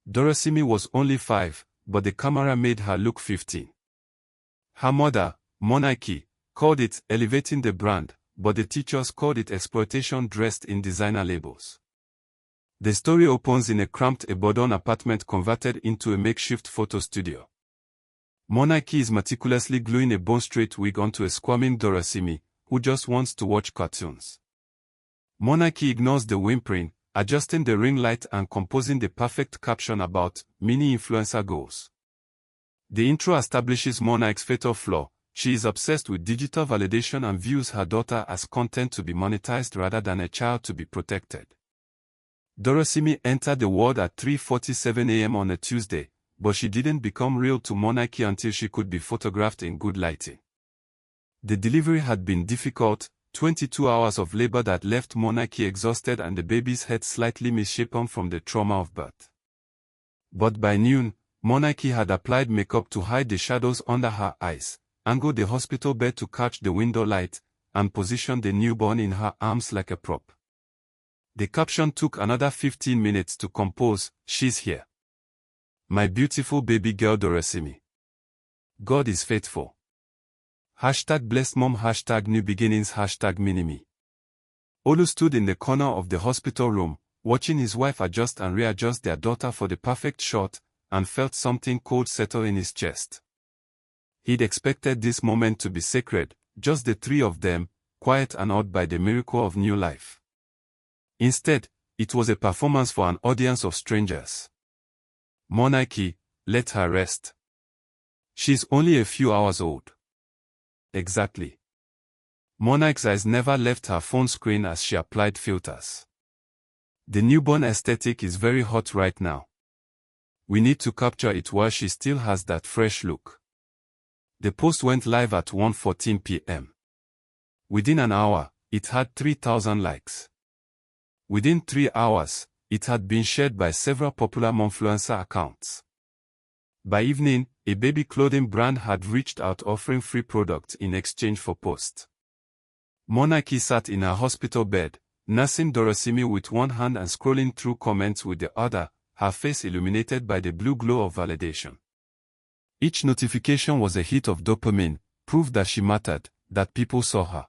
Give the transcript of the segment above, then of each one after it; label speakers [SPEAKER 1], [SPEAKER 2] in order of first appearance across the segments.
[SPEAKER 1] Darasimi was only 5, but the camera made her look 15. Her mother, Morenike, called it elevating the brand, but the teachers called it exploitation dressed in designer labels. The story opens in a cramped Ibadan apartment converted into a makeshift photo studio. Morenike is meticulously gluing a bone-straight wig onto a squirming Darasimi, who just wants to watch cartoons. Morenike ignores the whimpering, adjusting the ring light and composing the perfect caption about mini-influencer goals. The intro establishes Morenike's fatal flaw: she is obsessed with digital validation and views her daughter as content to be monetized rather than a child to be protected. Darasimi entered the world at 3:47 a.m. on a Tuesday, but she didn't become real to Morenike until she could be photographed in good lighting. The delivery had been difficult, 22 hours of labor that left Morenike exhausted and the baby's head slightly misshapen from the trauma of birth. But by noon, Morenike had applied makeup to hide the shadows under her eyes, angled the hospital bed to catch the window light, and positioned the newborn in her arms like a prop. The caption took another 15 minutes to compose: "She's here. My beautiful baby girl Darasimi. God is faithful. #BlessedMom, #NewBeginnings, #Minimi." Olu stood in the corner of the hospital room, watching his wife adjust and readjust their daughter for the perfect shot, and felt something cold settle in his chest. He'd expected this moment to be sacred, just the three of them, quiet and awed by the miracle of new life. Instead, it was a performance for an audience of strangers. Morenike, let her rest. She's only a few hours old. Exactly. Morenike's eyes never left her phone screen as she applied filters. The newborn aesthetic is very hot right now. We need to capture it while she still has that fresh look. The post went live at 1:14 p.m. Within an hour, it had 3,000 likes. Within 3 hours, it had been shared by several popular momfluencer accounts. By evening, a baby clothing brand had reached out offering free products in exchange for posts. Morenike sat in her hospital bed, nursing Darasimi with one hand and scrolling through comments with the other, her face illuminated by the blue glow of validation. Each notification was a hit of dopamine, proof that she mattered, that people saw her.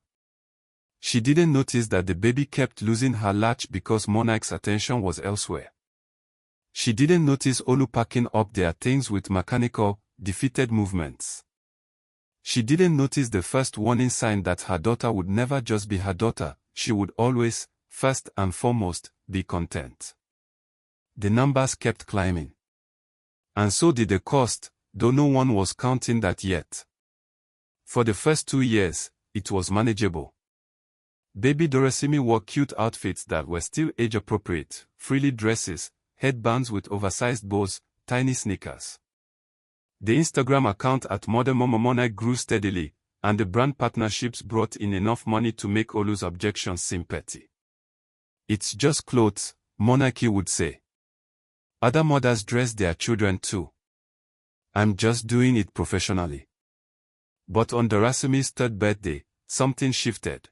[SPEAKER 1] She didn't notice that the baby kept losing her latch because Morenike's attention was elsewhere. She didn't notice Olu packing up their things with mechanical, defeated movements. She didn't notice the first warning sign that her daughter would never just be her daughter, she would always, first and foremost, be content. The numbers kept climbing. And so did the cost, though no one was counting that yet. For the first 2 years, it was manageable. Baby Darasimi wore cute outfits that were still age-appropriate, frilly dresses, headbands with oversized bows, tiny sneakers. The Instagram account at Morenike grew steadily, and the brand partnerships brought in enough money to make Olu's objections seem petty. It's just clothes, Morenike would say. Other mothers dress their children too. I'm just doing it professionally. But on Darasimi's 3rd birthday, something shifted.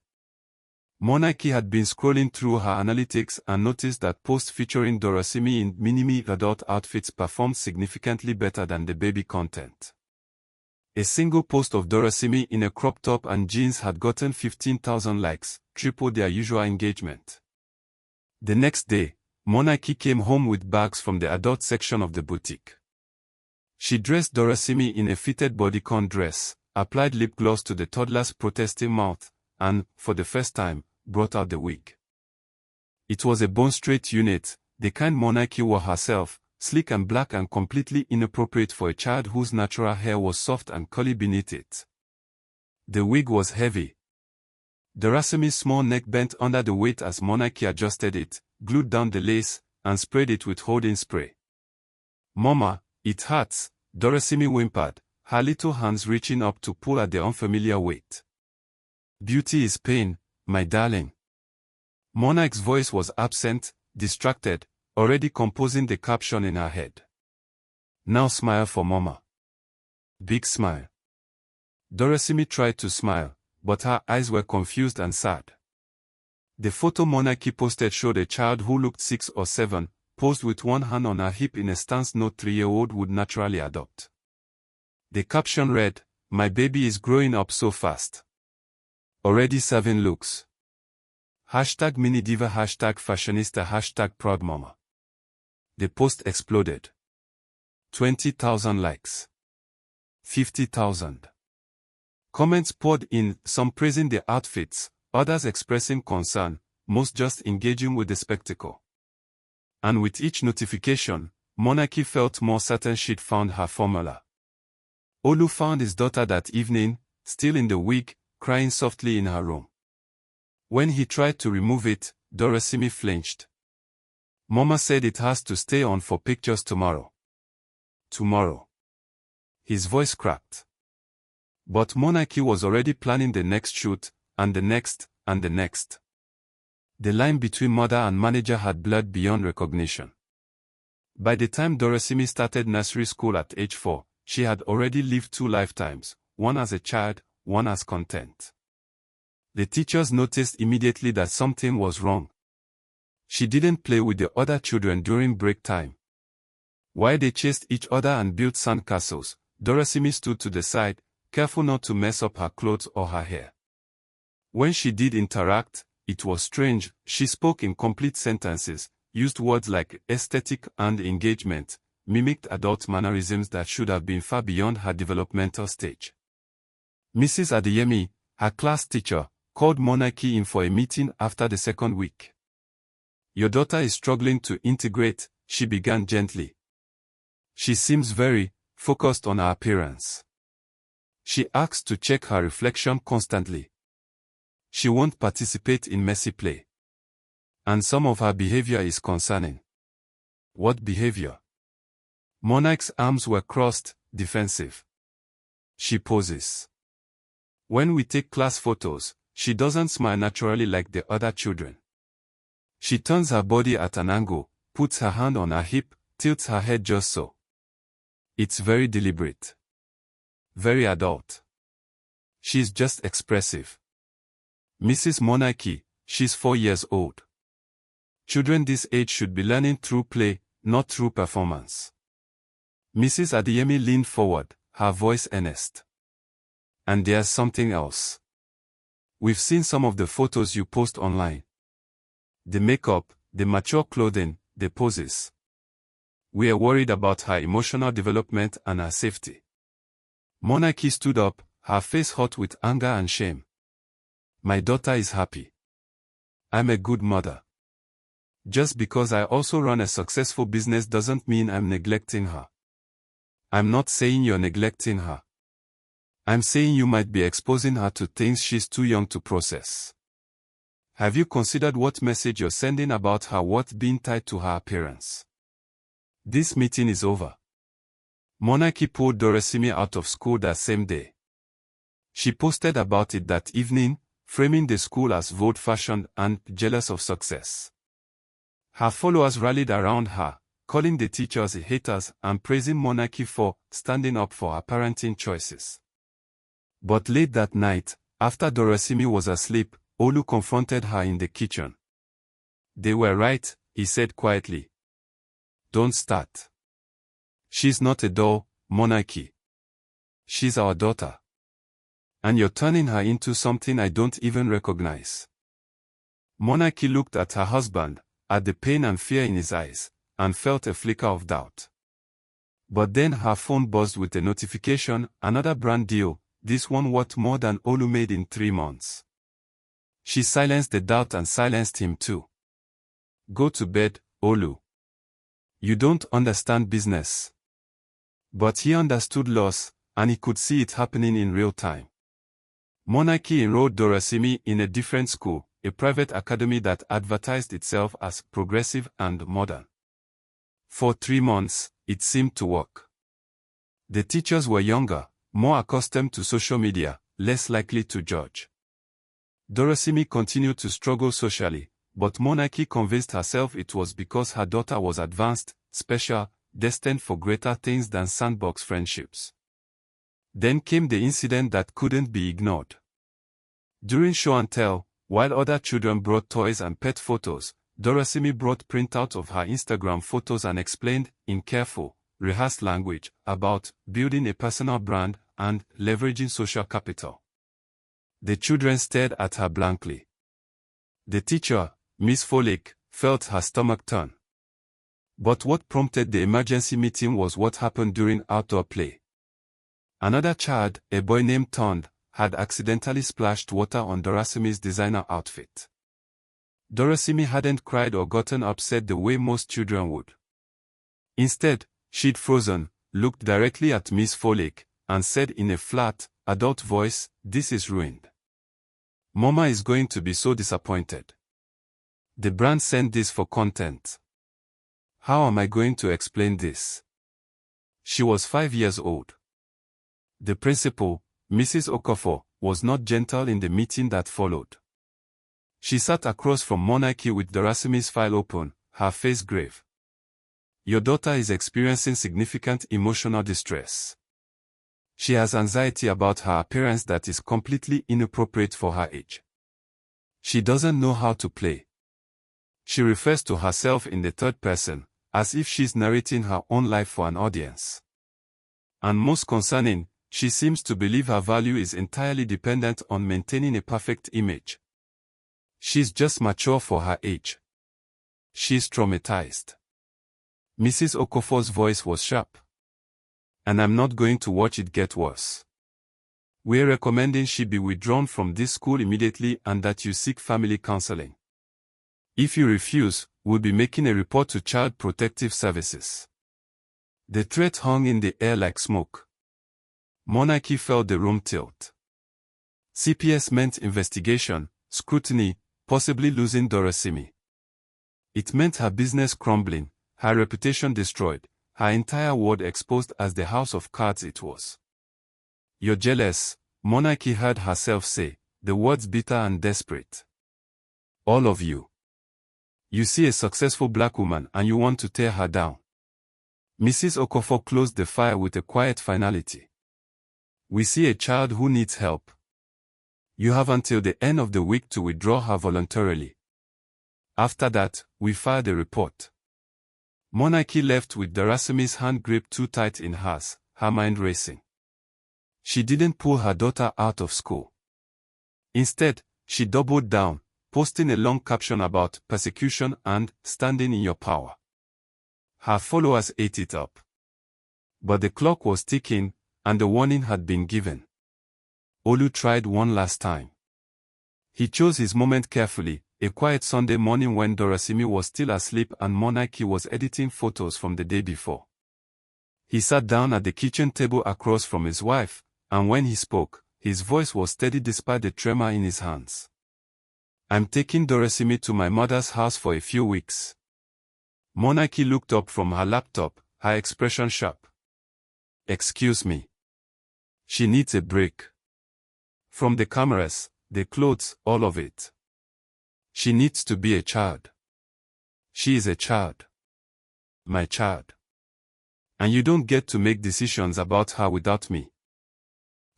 [SPEAKER 1] Morenike had been scrolling through her analytics and noticed that posts featuring Darasimi in minimi adult outfits performed significantly better than the baby content. A single post of Darasimi in a crop top and jeans had gotten 15,000 likes, triple their usual engagement. The next day, Morenike came home with bags from the adult section of the boutique. She dressed Darasimi in a fitted bodycon dress, applied lip gloss to the toddler's protesting mouth, and, for the first time, brought out the wig. It was a bone-straight unit, the kind Morenike wore herself, sleek and black and completely inappropriate for a child whose natural hair was soft and curly beneath it. The wig was heavy. Darasimi's small neck bent under the weight as Morenike adjusted it, glued down the lace, and sprayed it with holding spray. "Mama, it hurts," Darasimi whimpered, her little hands reaching up to pull at the unfamiliar weight. "Beauty is pain, my darling." Morenike's voice was absent, distracted, already composing the caption in her head. "Now smile for Mama." Big smile. Darasimi tried to smile, but her eyes were confused and sad. The photo Morenike posted showed a child who looked 6 or 7, posed with one hand on her hip in a stance no 3-year-old would naturally adopt. The caption read, "My baby is growing up so fast. Already serving looks. Hashtag mini diva, hashtag fashionista, hashtag proud mama." The post exploded. 20,000 likes. 50,000. Comments poured in, some praising the outfits, others expressing concern, most just engaging with the spectacle. And with each notification, Morenike felt more certain she'd found her formula. Olu found his daughter that evening, still in the wig, crying softly in her room. When he tried to remove it, Darasimi flinched. "Mama said it has to stay on for pictures tomorrow." Tomorrow. His voice cracked. But Morenike was already planning the next shoot, and the next, and the next. The line between mother and manager had blurred beyond recognition. By the time Darasimi started nursery school at age 4, she had already lived 2 lifetimes, one as a child, one as content. The teachers noticed immediately that something was wrong. She didn't play with the other children during break time. While they chased each other and built sandcastles, Darasimi stood to the side, careful not to mess up her clothes or her hair. When she did interact, it was strange. She spoke in complete sentences, used words like aesthetic and engagement, mimicked adult mannerisms that should have been far beyond her developmental stage. Mrs. Adeyemi, her class teacher, called Morenike in for a meeting after the second week. "Your daughter is struggling to integrate," she began gently. "She seems very focused on her appearance. She asks to check her reflection constantly. She won't participate in messy play. And some of her behavior is concerning." "What behavior?" Morenike's arms were crossed, defensive. "She poses. When we take class photos, she doesn't smile naturally like the other children. She turns her body at an angle, puts her hand on her hip, tilts her head just so. It's very deliberate. Very adult. She's just expressive. Mrs. Morenike, she's 4 years old. Children this age should be learning through play, not through performance." Mrs. Adeyemi leaned forward, her voice earnest. "And there's something else. We've seen some of the photos you post online. The makeup, the mature clothing, the poses. We are worried about her emotional development and her safety." Morenike stood up, her face hot with anger and shame. "My daughter is happy. I'm a good mother. Just because I also run a successful business doesn't mean I'm neglecting her. I'm not saying you're neglecting her. I'm saying you might be exposing her to things she's too young to process. Have you considered what message you're sending about her worth being tied to her appearance?" This meeting is over. Morenike pulled Darasimi out of school that same day. She posted about it that evening, framing the school as old-fashioned and jealous of success. Her followers rallied around her, calling the teachers haters and praising Morenike for standing up for her parenting choices. But late that night, after Darasimi was asleep, Olu confronted her in the kitchen. "They were right," he said quietly. "Don't start. She's not a doll, Morenike. She's our daughter. And you're turning her into something I don't even recognize." Morenike looked at her husband, at the pain and fear in his eyes, and felt a flicker of doubt. But then her phone buzzed with a notification, another brand deal, this one worth more than Olu made in 3 months. She silenced the doubt and silenced him too. "Go to bed, Olu. You don't understand business." But he understood loss, and he could see it happening in real time. Morenike enrolled Darasimi in a different school, a private academy that advertised itself as progressive and modern. For 3 months, it seemed to work. The teachers were younger, more accustomed to social media, less likely to judge. Darasimi continued to struggle socially, but Morenike convinced herself it was because her daughter was advanced, special, destined for greater things than sandbox friendships. Then came the incident that couldn't be ignored. During show and tell, while other children brought toys and pet photos, Darasimi brought printouts of her Instagram photos and explained, in careful, rehearsed language, about building a personal brand and leveraging social capital. The children stared at her blankly. The teacher, Miss Folake, felt her stomach turn. But what prompted the emergency meeting was what happened during outdoor play. Another child, a boy named Tond, had accidentally splashed water on Darasimi's designer outfit. Darasimi hadn't cried or gotten upset the way most children would. Instead, she'd frozen, looked directly at Miss Folake, and said in a flat, adult voice, "This is ruined. Mama is going to be so disappointed. The brand sent this for content. How am I going to explain this?" She was 5 years old. The principal, Mrs. Okafor, was not gentle in the meeting that followed. She sat across from Morenike with Darasimi's file open, her face grave. "Your daughter is experiencing significant emotional distress. She has anxiety about her appearance that is completely inappropriate for her age. She doesn't know how to play. She refers to herself in the third person, as if she's narrating her own life for an audience. And most concerning, she seems to believe her value is entirely dependent on maintaining a perfect image. She's just mature for her age. She's traumatized." Mrs. Okafor's voice was sharp. "And I'm not going to watch it get worse. We're recommending she be withdrawn from this school immediately and that you seek family counseling. If you refuse, we'll be making a report to Child Protective Services." The threat hung in the air like smoke. Morenike felt the room tilt. CPS meant investigation, scrutiny, possibly losing Darasimi. It meant her business crumbling, her reputation destroyed, her entire world exposed as the house of cards it was. "You're jealous," Morenike heard herself say, the words bitter and desperate. "All of you. You see a successful black woman and you want to tear her down." Mrs. Okafor closed the file with a quiet finality. "We see a child who needs help. You have until the end of the week to withdraw her voluntarily. After that, we file the report." Morenike left with Darasimi's hand gripped too tight in hers, her mind racing. She didn't pull her daughter out of school. Instead, she doubled down, posting a long caption about persecution and standing in your power. Her followers ate it up. But the clock was ticking, and the warning had been given. Olu tried one last time. He chose his moment carefully, a quiet Sunday morning when Darasimi was still asleep and Morenike was editing photos from the day before. He sat down at the kitchen table across from his wife, and when he spoke, his voice was steady despite the tremor in his hands. "I'm taking Darasimi to my mother's house for a few weeks." Morenike looked up from her laptop, her expression sharp. "Excuse me. She needs a break. From the cameras, the clothes, all of it. She needs to be a child. She is a child. My child. And you don't get to make decisions about her without me.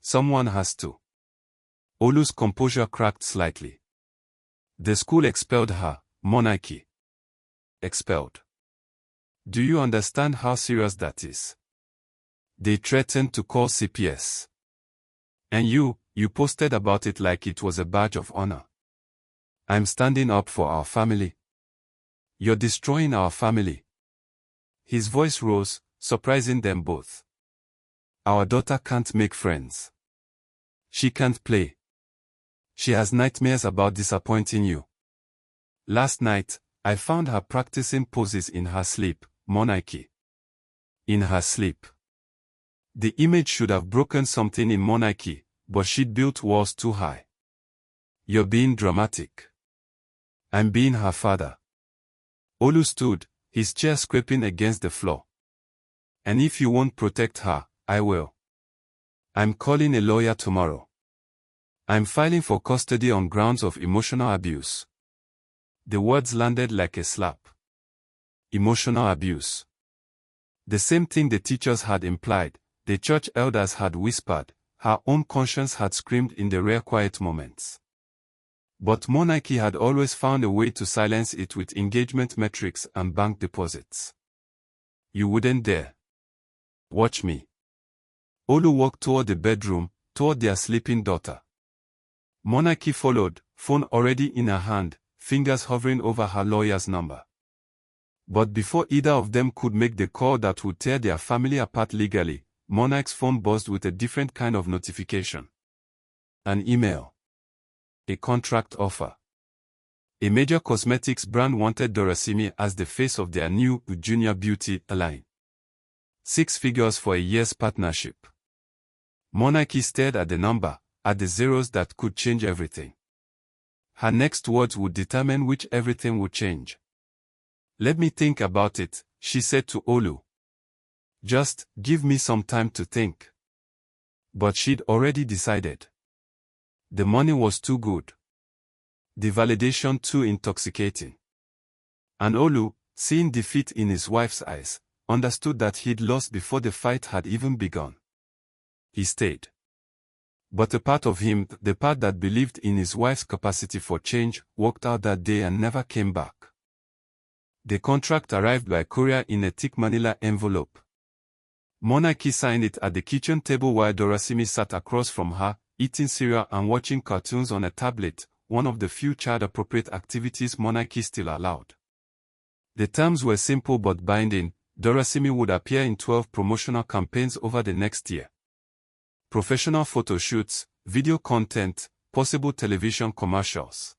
[SPEAKER 1] Someone has to." Olu's composure cracked slightly. "The school expelled her, Morenike. Expelled. Do you understand how serious that is? They threatened to call CPS. And you posted about it like it was a badge of honor. I'm standing up for our family. You're destroying our family." His voice rose, surprising them both. "Our daughter can't make friends. She can't play. She has nightmares about disappointing you. Last night, I found her practicing poses in her sleep, Morenike. In her sleep." The image should have broken something in Morenike, but she'd built walls too high. "You're being dramatic." "I'm being her father." Olu stood, his chair scraping against the floor. "And if you won't protect her, I will. I'm calling a lawyer tomorrow. I'm filing for custody on grounds of emotional abuse." The words landed like a slap. Emotional abuse. The same thing the teachers had implied, the church elders had whispered, her own conscience had screamed in the rare quiet moments. But Morenike had always found a way to silence it with engagement metrics and bank deposits. You wouldn't dare. Watch me. Olu walked toward the bedroom, toward their sleeping daughter. Morenike followed, phone already in her hand, fingers hovering over her lawyer's number. But before either of them could make the call that would tear their family apart legally, Morenike's phone buzzed with a different kind of notification. An email. A contract offer. A major cosmetics brand wanted Darasimi as the face of their new junior beauty line. 6 figures for a year's partnership. Morenike stared at the number, at the zeros that could change everything. Her next words would determine which everything would change. Let me think about it, she said to Olu. Just give me some time to think. But she'd already decided. The money was too good. The validation too intoxicating. And Olu, seeing defeat in his wife's eyes, understood that he'd lost before the fight had even begun. He stayed. But a part of him, the part that believed in his wife's capacity for change, walked out that day and never came back. The contract arrived by courier in a thick manila envelope. Morenike signed it at the kitchen table while Darasimi sat across from her, eating cereal and watching cartoons on a tablet, one of the few child-appropriate activities Morenike still allowed. The terms were simple but binding. Darasimi would appear in 12 promotional campaigns over the next year. Professional photo shoots, video content, possible television commercials.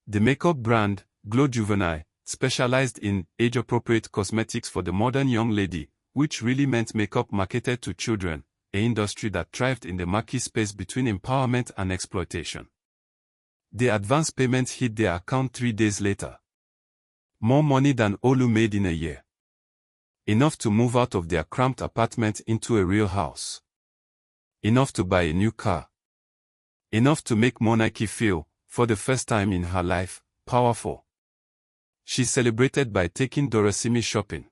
[SPEAKER 1] The makeup brand, Glow Juvenile, specialized in age-appropriate cosmetics for the modern young lady, which really meant makeup marketed to children, an industry that thrived in the murky space between empowerment and exploitation. The advance payment hit their account 3 days later. More money than Olu made in a year. Enough to move out of their cramped apartment into a real house. Enough to buy a new car. Enough to make Morenike feel, for the first time in her life, powerful. She celebrated by taking Darasimi shopping.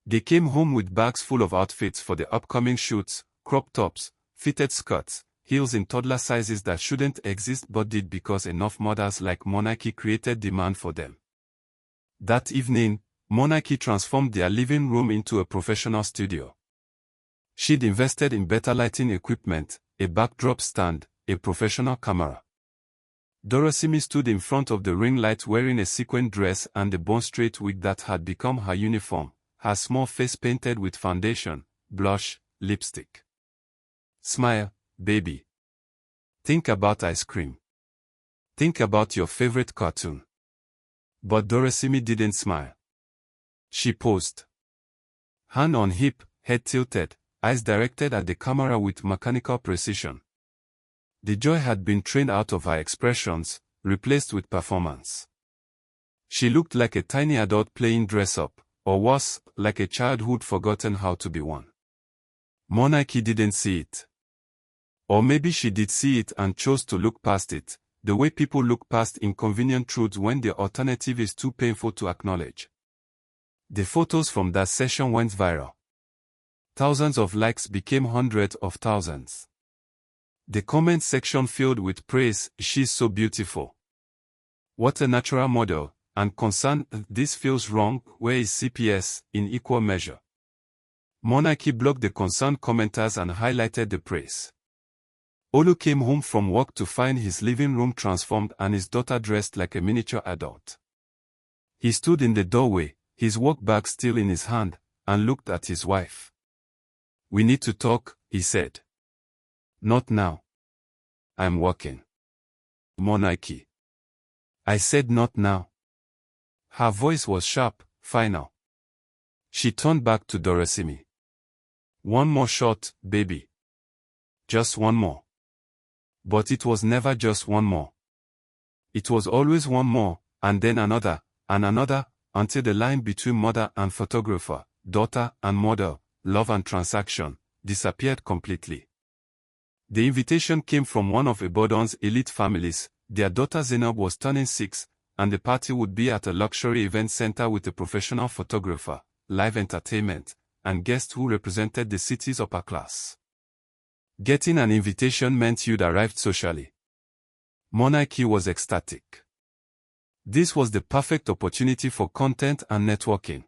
[SPEAKER 1] They came home with bags full of outfits for the upcoming shoots, crop tops, fitted skirts, heels in toddler sizes that shouldn't exist but did because enough mothers like Morenike created demand for them. That evening, Morenike transformed their living room into a professional studio. She'd invested in better lighting equipment, a backdrop stand, a professional camera. Darasimi stood in front of the ring light wearing a sequin dress and the bone-straight wig that had become her uniform, her small face painted with foundation, blush, lipstick. Smile, baby. Think about ice cream. Think about your favorite cartoon. But Darasimi didn't smile. She posed. Hand on hip, head tilted, eyes directed at the camera with mechanical precision. The joy had been trained out of her expressions, replaced with performance. She looked like a tiny adult playing dress-up, or worse, like a child who'd forgotten how to be one. Morenike didn't see it. Or maybe she did see it and chose to look past it, the way people look past inconvenient truths when the alternative is too painful to acknowledge. The photos from that session went viral. Thousands of likes became hundreds of thousands. The comment section filled with praise, "She's so beautiful. What a natural model," and concern, "This feels wrong, where is CPS," in equal measure. Morenike blocked the concerned commenters and highlighted the praise. Olu came home from work to find his living room transformed and his daughter dressed like a miniature adult. He stood in the doorway, his work bag still in his hand, and looked at his wife. "We need to talk," he said. "Not now. I'm working." "Morenike." "I said not now." Her voice was sharp, final. She turned back to Darasimi. "One more shot, baby. Just one more." But it was never just one more. It was always one more, and then another, until the line between mother and photographer, daughter and model, love and transaction, disappeared completely. The invitation came from one of Ibadan's elite families. Their daughter Zainab was turning 6, and the party would be at a luxury event center with a professional photographer, live entertainment, and guests who represented the city's upper class. Getting an invitation meant you'd arrived socially. Morenike was ecstatic. This was the perfect opportunity for content and networking.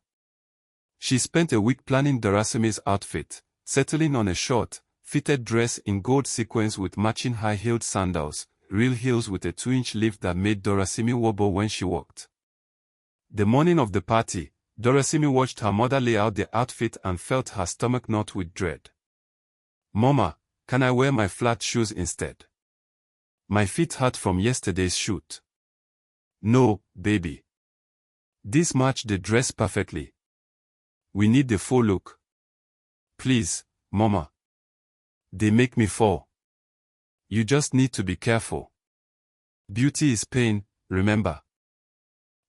[SPEAKER 1] She spent a week planning Darasimi's outfit, settling on a short, fitted dress in gold sequins with matching high-heeled sandals, real heels with a 2-inch lift that made Darasimi wobble when she walked. The morning of the party, Darasimi watched her mother lay out the outfit and felt her stomach knot with dread. "Mama, can I wear my flat shoes instead? My feet hurt from yesterday's shoot." "No, baby. This matched the dress perfectly. We need the full look. Please, Mama. They make me fall. You just need to be careful. Beauty is pain, remember."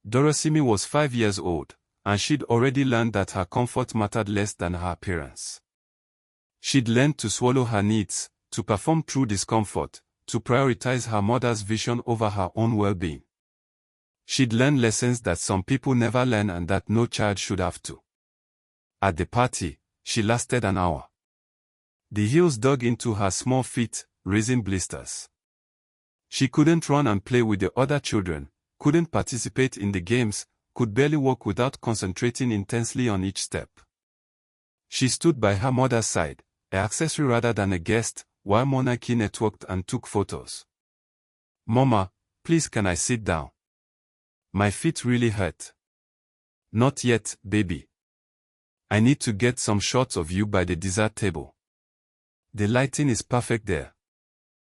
[SPEAKER 1] Darasimi was 5 years old, and she'd already learned that her comfort mattered less than her appearance. She'd learned to swallow her needs, to perform through discomfort, to prioritize her mother's vision over her own well-being. She'd learned lessons that some people never learn and that no child should have to. At the party, she lasted an hour. The heels dug into her small feet, raising blisters. She couldn't run and play with the other children, couldn't participate in the games, could barely walk without concentrating intensely on each step. She stood by her mother's side, an accessory rather than a guest, while Morenike networked and took photos. "Mama, please can I sit down? My feet really hurt." "Not yet, baby. I need to get some shots of you by the dessert table. The lighting is perfect there."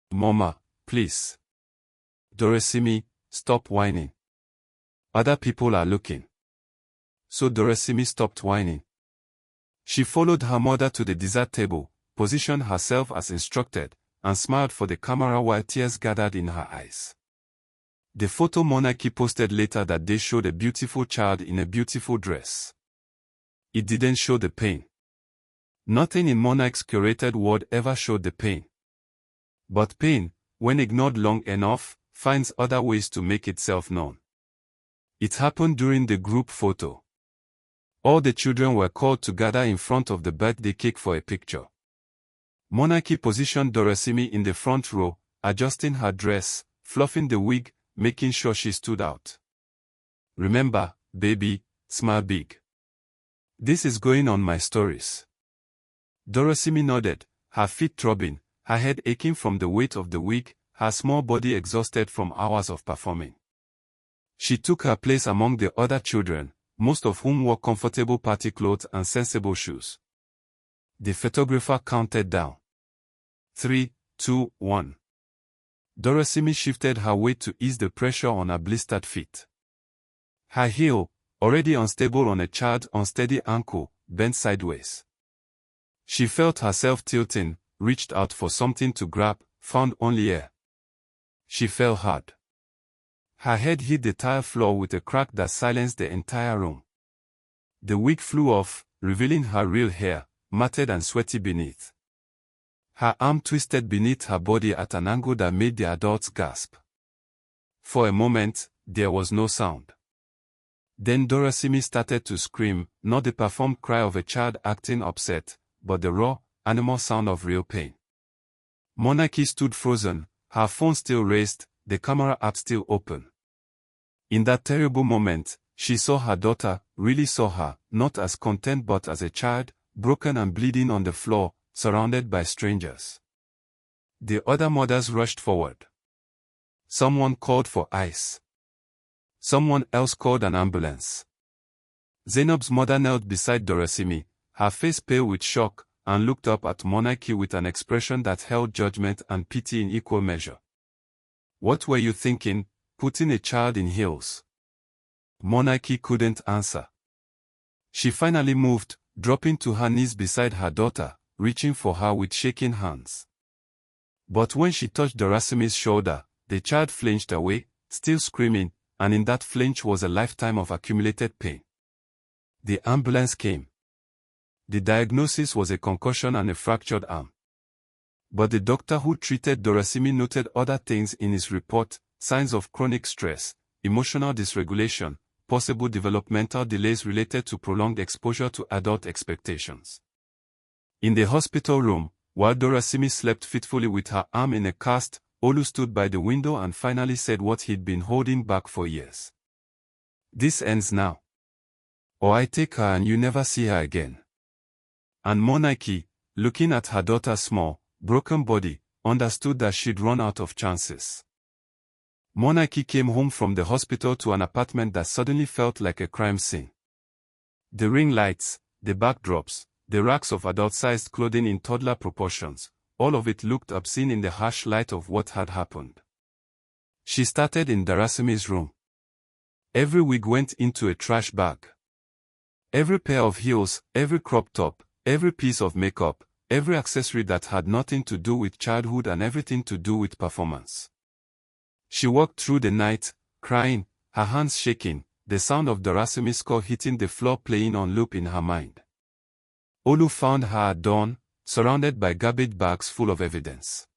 [SPEAKER 1] "Mama, please. Darasimi, stop whining. Other people are looking." So Darasimi stopped whining. She followed her mother to the dessert table, positioned herself as instructed, and smiled for the camera while tears gathered in her eyes. The photo Morenike posted later that day showed a beautiful child in a beautiful dress. It didn't show the pain. Nothing in Morenike's curated world ever showed the pain. But pain, when ignored long enough, finds other ways to make itself known. It happened during the group photo. All the children were called to gather in front of the birthday cake for a picture. Morenike positioned Darasimi in the front row, adjusting her dress, fluffing the wig, making sure she stood out. "Remember, baby, smile big. This is going on my stories." Darasimi nodded, her feet throbbing, her head aching from the weight of the wig, her small body exhausted from hours of performing. She took her place among the other children, most of whom wore comfortable party clothes and sensible shoes. The photographer counted down. 3, 2, 1. Darasimi shifted her weight to ease the pressure on her blistered feet. Her heel, already unstable on a child's unsteady ankle, bent sideways. She felt herself tilting, reached out for something to grab, found only air. She fell hard. Her head hit the tile floor with a crack that silenced the entire room. The wig flew off, revealing her real hair, matted and sweaty beneath. Her arm twisted beneath her body at an angle that made the adults gasp. For a moment, there was no sound. Then Darasimi started to scream, not the performed cry of a child acting upset, but the raw, animal sound of real pain. Morenike stood frozen, her phone still raised, the camera app still open. In that terrible moment, she saw her daughter, really saw her, not as content but as a child, broken and bleeding on the floor, surrounded by strangers. The other mothers rushed forward. Someone called for ice. Someone else called an ambulance. Zainab's mother knelt beside Darasimi, her face pale with shock, and looked up at Morenike with an expression that held judgment and pity in equal measure. "What were you thinking, putting a child in heels?" Morenike couldn't answer. She finally moved, dropping to her knees beside her daughter, reaching for her with shaking hands. But when she touched Darasimi's shoulder, the child flinched away, still screaming, and in that flinch was a lifetime of accumulated pain. The ambulance came. The diagnosis was a concussion and a fractured arm. But the doctor who treated Darasimi noted other things in his report: signs of chronic stress, emotional dysregulation, possible developmental delays related to prolonged exposure to adult expectations. In the hospital room, while Darasimi slept fitfully with her arm in a cast, Olu stood by the window and finally said what he'd been holding back for years. This ends now. Or I take her and you never see her again. And Morenike, looking at her daughter's small, broken body, understood that she'd run out of chances. Morenike came home from the hospital to an apartment that suddenly felt like a crime scene. The ring lights, the backdrops, the racks of adult-sized clothing in toddler proportions, all of it looked obscene in the harsh light of what had happened. She started in Darasimi's room. Every wig went into a trash bag. Every pair of heels, every crop top, every piece of makeup, every accessory that had nothing to do with childhood and everything to do with performance. She walked through the night, crying, her hands shaking, the sound of Darasimi's score hitting the floor playing on loop in her mind. Olu found her at dawn, surrounded by garbage bags full of evidence.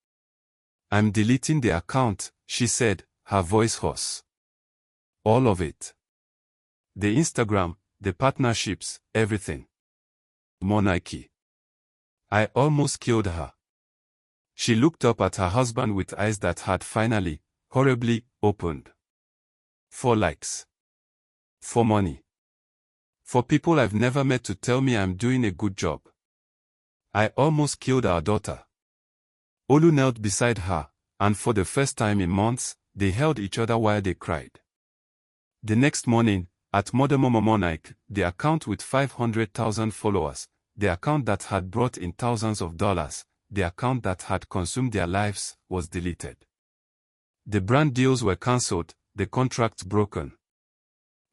[SPEAKER 1] "I'm deleting the account," she said, her voice hoarse. "All of it. The Instagram, the partnerships, everything." Morenike. "I almost killed her." She looked up at her husband with eyes that had finally, horribly, opened. "For likes. For money. For people I've never met to tell me I'm doing a good job. I almost killed our daughter." Olu knelt beside her, and for the first time in months, they held each other while they cried. The next morning, at Morenike, the account with 500,000 followers, the account that had brought in thousands of dollars, the account that had consumed their lives, was deleted. The brand deals were cancelled, the contracts broken.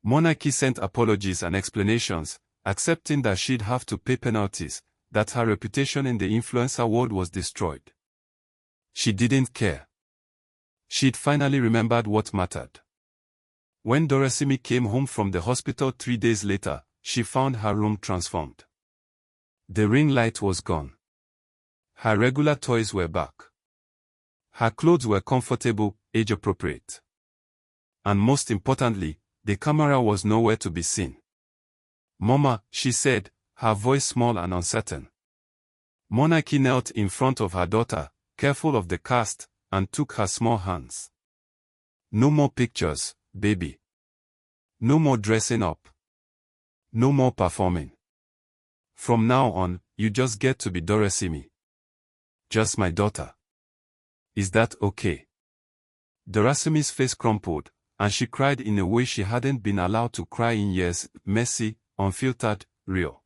[SPEAKER 1] Morenike sent apologies and explanations, accepting that she'd have to pay penalties, that her reputation in the influencer world was destroyed. She didn't care. She'd finally remembered what mattered. When Darasimi came home from the hospital 3 days later, she found her room transformed. The ring light was gone. Her regular toys were back. Her clothes were comfortable, age-appropriate. And most importantly, the camera was nowhere to be seen. "Mama," she said, her voice small and uncertain. Morenike knelt in front of her daughter, careful of the cast, and took her small hands. "No more pictures, baby. No more dressing up. No more performing. From now on, you just get to be Darasimi. Just my daughter. Is that okay?" Darasimi's face crumpled, and she cried in a way she hadn't been allowed to cry in years, messy, unfiltered, real.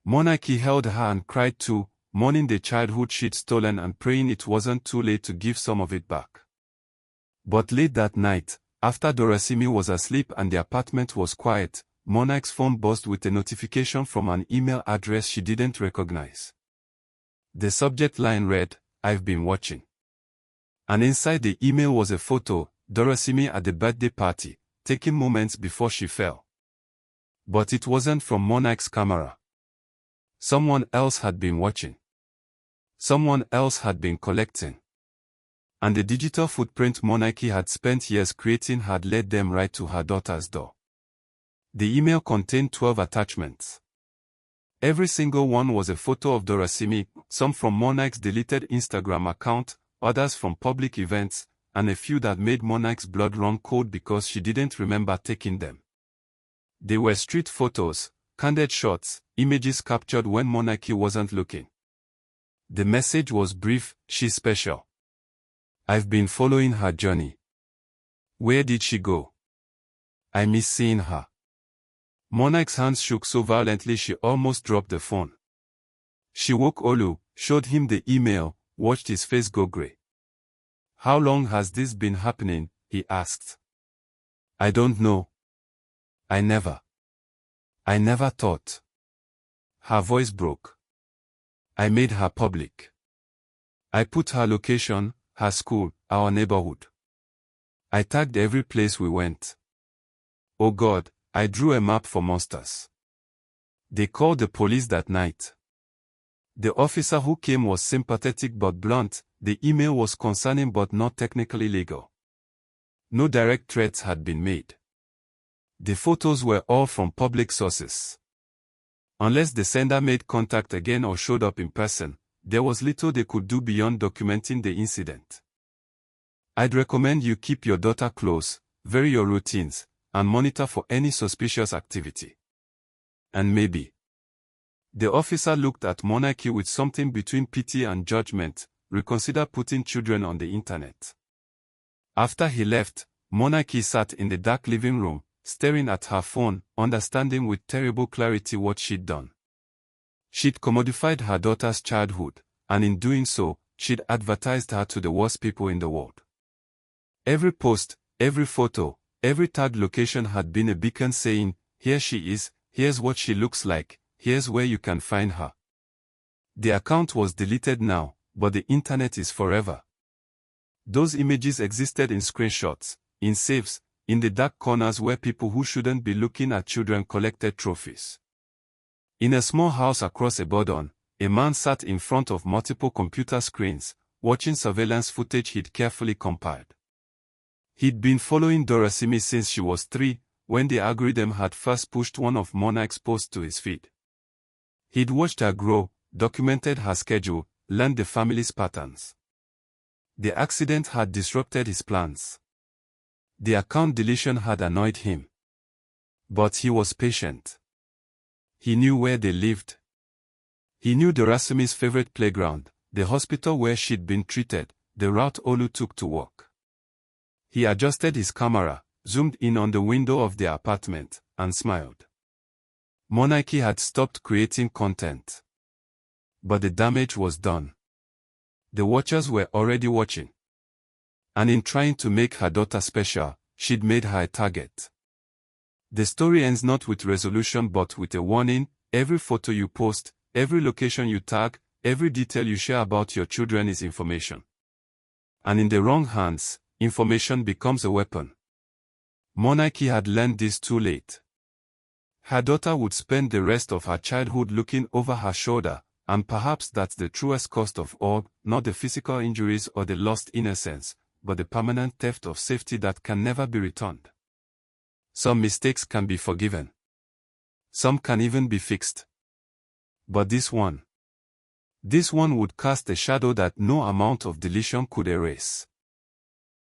[SPEAKER 1] Morenike held her and cried too, mourning the childhood she'd stolen and praying it wasn't too late to give some of it back. But late that night, after Darasimi was asleep and the apartment was quiet, Morenike's phone buzzed with a notification from an email address she didn't recognize. The subject line read, "I've been watching." And inside the email was a photo, Darasimi at the birthday party, taking moments before she fell. But it wasn't from Morenike's camera. Someone else had been watching. Someone else had been collecting. And the digital footprint Morenike had spent years creating had led them right to her daughter's door. The email contained 12 attachments. Every single one was a photo of Darasimi, some from Morenike's deleted Instagram account, others from public events, and a few that made Morenike's blood run cold because she didn't remember taking them. They were street photos, candid shots, images captured when Morenike wasn't looking. The message was brief: "She's special. I've been following her journey. Where did she go? I miss seeing her." Morenike's hands shook so violently she almost dropped the phone. She woke Olu, showed him the email, watched his face go grey. "How long has this been happening?" he asked. "I don't know. I never thought." Her voice broke. "I made her public. I put her location, her school, our neighborhood. I tagged every place we went. Oh God, I drew a map for monsters." They called the police that night. The officer who came was sympathetic but blunt. The email was concerning but not technically legal. No direct threats had been made. The photos were all from public sources. Unless the sender made contact again or showed up in person, there was little they could do beyond documenting the incident. I'd recommend you keep your daughter close, vary your routines, and monitor for any suspicious activity. And maybe. The officer looked at Morenike with something between pity and judgment. Reconsider putting children on the internet. After he left, Morenike sat in the dark living room, staring at her phone, understanding with terrible clarity what she'd done. She'd commodified her daughter's childhood, and in doing so, she'd advertised her to the worst people in the world. Every post, every photo, every tagged location had been a beacon saying, "Here she is, here's what she looks like, here's where you can find her." The account was deleted now, but the internet is forever. Those images existed in screenshots, in saves, in the dark corners where people who shouldn't be looking at children collected trophies. In a small house across a boardon, a man sat in front of multiple computer screens, watching surveillance footage he'd carefully compiled. He'd been following Darasimi since she was 3, when the algorithm had first pushed one of Morenike's posts to his feed. He'd watched her grow, documented her schedule, learned the family's patterns. The accident had disrupted his plans. The account deletion had annoyed him. But he was patient. He knew where they lived. He knew Darasimi's favorite playground, the hospital where she'd been treated, the route Olu took to work. He adjusted his camera, zoomed in on the window of their apartment, and smiled. Morenike had stopped creating content. But the damage was done. The watchers were already watching. And in trying to make her daughter special, she'd made her a target. The story ends not with resolution but with a warning: every photo you post, every location you tag, every detail you share about your children is information. And in the wrong hands, information becomes a weapon. Morenike had learned this too late. Her daughter would spend the rest of her childhood looking over her shoulder, and perhaps that's the truest cost of all, not the physical injuries or the lost innocence, but the permanent theft of safety that can never be returned. Some mistakes can be forgiven. Some can even be fixed. But this one would cast a shadow that no amount of deletion could erase.